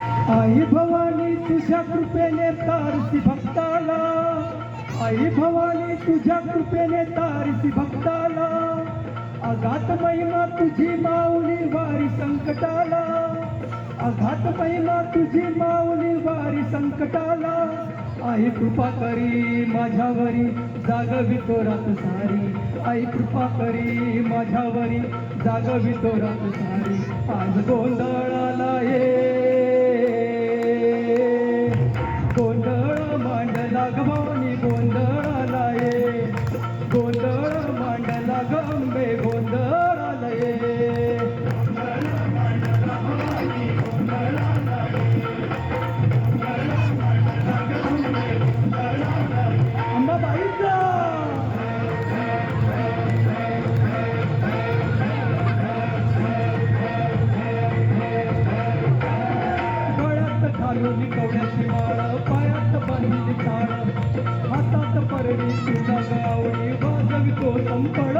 आई भवानी तुझ्या कृपेने तारसी भक्ताला, आई भवानी तुझ्या कृपेने तारसी भक्ताला, अगात महिमा तुझी माऊली वारी संकटाला, अगात महिमा तुझी माऊली वारी संकटाला, आई कृपा करी माझ्यावरी जागवितो रात सारी, आई कृपा करी माझ्यावरी जागवितो रात सारी, आज गोंधळाला गोंधळ मांडला गवानी गोंधळाला गोंधळ मांडला गंबे गोंधळाला अंबाबाईचा गळ्यात घालून कवड्याची माळ, पायात बांधली ताळ, हातात परडी तुझा गावडी वाजवितो संपळ,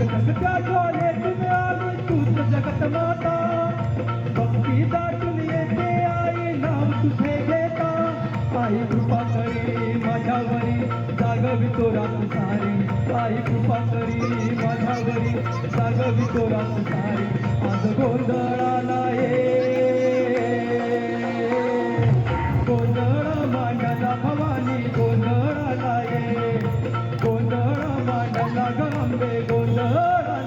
जगत्या ज्वालेत मिळाली तूच जगत माता, भक्ती दाटून येते आई नाव तुझे घेता, आई कृपा करी माझ्यावरी जागवितो रात सारी, आई कृपा करी माझ्यावरी जागवितो रात सारी, आज गोंधळाला गोंधळ मांडला भवानी गोंधळाला गोंधळ मांडला गंबे गोंधळाला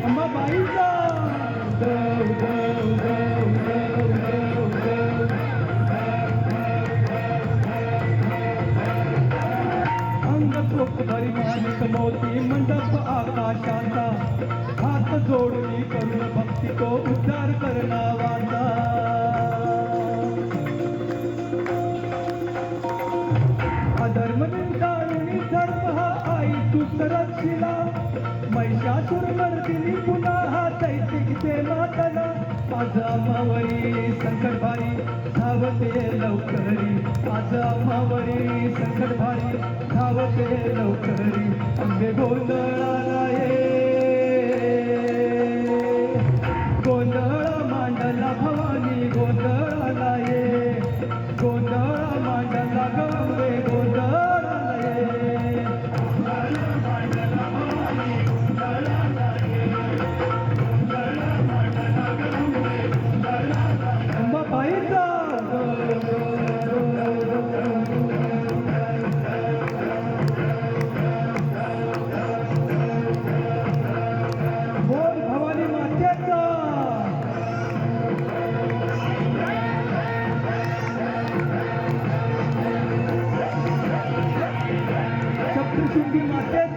अंबाबाईचा गव गव गव गव गव गव, अंग चोख भरी माणिक मोती मंडप आकाशाचा, हात जोडली करून भक्ती तो उद्धार करणावाचा, अधर्म निंदाळून धर्म हा आई तूच रक्षिला, महिषासुर मर्दिनी पुन्हा हा दैत्यिकचे मातला, आज आम्हावरी संकट भारी धावते लवकरी, आज आम्हावरी संकट भारी धावते लवकरी, अंबे गोंधळाला गोंधळ मांडला भवानी गोंधळाला गोंधळ मांडला गंगे गोंधळाला अंबाबाईचा बोल भवानी मातेचा, सप्तशृंगी मातेचा.